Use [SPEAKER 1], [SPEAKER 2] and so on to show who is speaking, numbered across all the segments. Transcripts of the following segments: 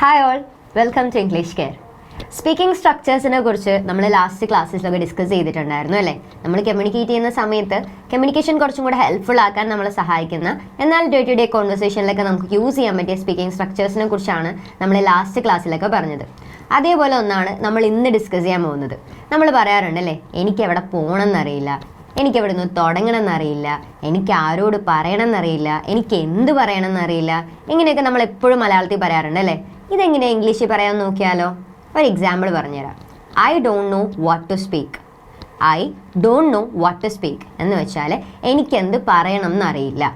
[SPEAKER 1] Hi all, welcome to English care. Speaking സ്ട്രക്ചേഴ്സിനെ കുറിച്ച് നമ്മൾ ലാസ്റ്റ് ക്ലാസ്സിലൊക്കെ ഡിസ്കസ് ചെയ്തിട്ടുണ്ടായിരുന്നു അല്ലേ. നമ്മൾ കമ്മ്യൂണിക്കേറ്റ് ചെയ്യുന്ന സമയത്ത് കമ്മ്യൂണിക്കേഷൻ കുറച്ചും കൂടെ ഹെൽപ്ഫുൾ ആക്കാൻ നമ്മളെ സഹായിക്കുന്ന എന്നാൽ ഡേ ടു ഡേ കോൺവെർസേഷനിലൊക്കെ നമുക്ക് യൂസ് ചെയ്യാൻ പറ്റിയ സ്പീക്കിംഗ് സ്ട്രക്ചേഴ്സിനെ കുറിച്ചാണ് നമ്മൾ ലാസ്റ്റ് ക്ലാസ്സിലൊക്കെ പറഞ്ഞത്. അതേപോലെ ഒന്നാണ് നമ്മൾ ഇന്ന് ഡിസ്കസ് ചെയ്യാൻ പോകുന്നത്. നമ്മൾ പറയാറുണ്ടല്ലേ, എനിക്ക് എവിടെ പോകണമെന്നറിയില്ല, എനിക്ക് എവിടെ നിന്ന് തുടങ്ങണമെന്നറിയില്ല, എനിക്ക് ആരോട് പറയണമെന്നറിയില്ല, എനിക്ക് എന്ത് പറയണമെന്നറിയില്ല. ഇങ്ങനെയൊക്കെ നമ്മൾ എപ്പോഴും മലയാളത്തിൽ പറയാറുണ്ട് അല്ലേ. ഇതെങ്ങനെ ഇംഗ്ലീഷിൽ പറയാൻ നോക്കിയാലോ? ഒരു എക്സാമ്പിൾ പറഞ്ഞുതരാം. I don't know what to speak. I don't know what to speak എന്ന് വെച്ചാൽ എനിക്കെന്ത് പറയണം എന്നറിയില്ല.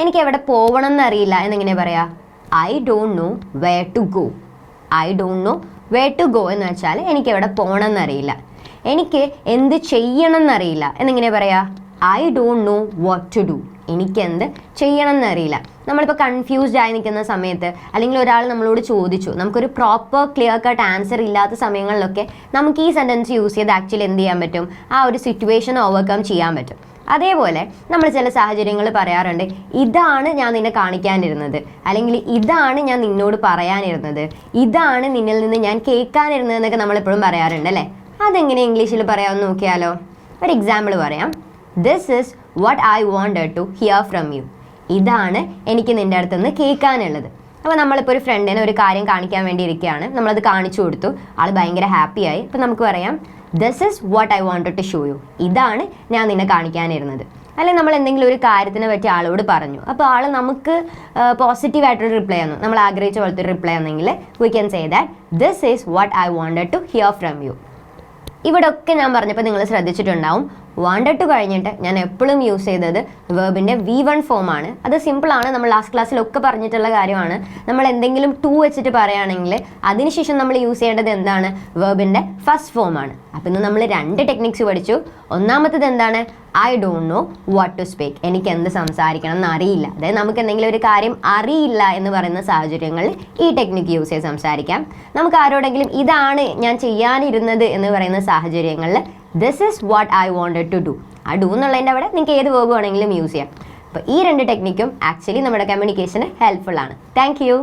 [SPEAKER 1] എനിക്ക് എവിടെ പോകണം എന്നറിയില്ല എന്നെങ്ങനെ പറയാം? I don't know where to go. I don't know where to go എന്ന് വെച്ചാൽ എനിക്ക് എവിടെ പോകണം എന്നറിയില്ല. എനിക്ക് എന്ത് ചെയ്യണം എന്നറിയില്ല എന്നെങ്ങനെ പറയാ? I don't know what to do. എനിക്കെന്ത് ചെയ്യണം എന്നറിയില്ല. നമ്മളിപ്പോൾ കൺഫ്യൂസ്ഡ് ആയി നിൽക്കുന്ന സമയത്ത്, അല്ലെങ്കിൽ ഒരാൾ നമ്മളോട് ചോദിച്ചു, നമുക്കൊരു പ്രോപ്പർ ക്ലിയർ കട്ട് ആൻസർ ഇല്ലാത്ത സമയങ്ങളിലൊക്കെ നമുക്ക് ഈ സെൻറ്റൻസ് യൂസ് ചെയ്ത് ആക്ച്വലി എന്ത് ചെയ്യാൻ പറ്റും? ആ ഒരു സിറ്റുവേഷൻ ഓവർകം ചെയ്യാൻ പറ്റും. അതേപോലെ നമ്മൾ ചില സാഹചര്യങ്ങൾ പറയാറുണ്ട്, ഇതാണ് ഞാൻ നിന്നെ കാണിക്കാനിരുന്നത്, അല്ലെങ്കിൽ ഇതാണ് ഞാൻ നിന്നോട് പറയാനിരുന്നത്, ഇതാണ് നിന്നിൽ നിന്ന് ഞാൻ കേൾക്കാനിരുന്നത് എന്നൊക്കെ നമ്മളെപ്പോഴും പറയാറുണ്ട് അല്ലേ. അതെങ്ങനെ ഇംഗ്ലീഷിൽ പറയാമെന്ന് നോക്കിയാലോ? ഒരു എക്സാമ്പിൾ പറയാം. This is what I wanted to hear from you. ഇതാണ് എനിക്ക് നിൻ്റെ അടുത്ത് നിന്ന് കേൾക്കാനുള്ളത്. അപ്പോൾ നമ്മളിപ്പോൾ ഒരു ഫ്രണ്ടിനെ ഒരു കാര്യം കാണിക്കാൻ വേണ്ടി ഇരിക്കുകയാണ്, നമ്മളത് കാണിച്ചു കൊടുത്തു, ആൾ ഭയങ്കര ഹാപ്പിയായി. അപ്പോൾ നമുക്ക് പറയാം, this is what I wanted to show you. ഇതാണ് ഞാൻ നിന്നെ കാണിക്കാനിരുന്നത്. അല്ലെങ്കിൽ നമ്മൾ എന്തെങ്കിലും ഒരു കാര്യത്തിനെ പറ്റി ആളോട് പറഞ്ഞു, അപ്പോൾ ആൾ നമുക്ക് പോസിറ്റീവായിട്ടൊരു റിപ്ലൈ തന്നു, നമ്മൾ ആഗ്രഹിച്ച പോലത്തെ ഒരു റിപ്ലൈ തന്നെങ്കിൽ we can say that this is what I wanted to hear from you. ഇവിടെ ഒക്കെ ഞാൻ പറഞ്ഞപ്പോൾ നിങ്ങൾ ശ്രദ്ധിച്ചിട്ടുണ്ടാവും, വാണ്ടഡ് ടു കഴിഞ്ഞിട്ട് ഞാൻ എപ്പോഴും യൂസ് ചെയ്തത് വേർബിൻ്റെ V1 ഫോമാണ്. അത് സിമ്പിളാണ്, നമ്മൾ ലാസ്റ്റ് ക്ലാസ്സിലൊക്കെ പറഞ്ഞിട്ടുള്ള കാര്യമാണ്. നമ്മൾ എന്തെങ്കിലും ടു വെച്ചിട്ട് പറയുകയാണെങ്കിൽ അതിനുശേഷം നമ്മൾ യൂസ് ചെയ്യേണ്ടത് എന്താണ്? വേർബിൻ്റെ ഫസ്റ്റ് ഫോമാണ്. അപ്പം ഇന്ന് നമ്മൾ 2 ടെക്നിക്സ് പഠിച്ചു. ഒന്നാമത്തത് എന്താണ്? I don't know what to speak. എനിക്ക് എന്ത് സംസാരിക്കണം എന്നറിയില്ല. അതായത് നമുക്ക് എന്തെങ്കിലും ഒരു കാര്യം അറിയില്ല എന്ന് പറയുന്ന സാഹചര്യങ്ങളിൽ ഈ ടെക്നിക്ക് യൂസ് ചെയ്ത് സംസാരിക്കാം. നമുക്ക് ആരോടെങ്കിലും ഇതാണ് ഞാൻ ചെയ്യാനിരുന്നത് എന്ന് പറയുന്ന സാഹചര്യങ്ങളിൽ this is what I wanted to do. ആ ഡു എന്നുള്ളതിൻ്റെ അവിടെ നിങ്ങൾക്ക് ഏത് വേർബ് വേണമെങ്കിലും യൂസ് ചെയ്യാം. അപ്പോൾ ഈ 2 ടെക്നിക്കും ആക്ച്വലി നമ്മുടെ കമ്മ്യൂണിക്കേഷന് ഹെൽപ്ഫുൾ ആണ്. Thank you.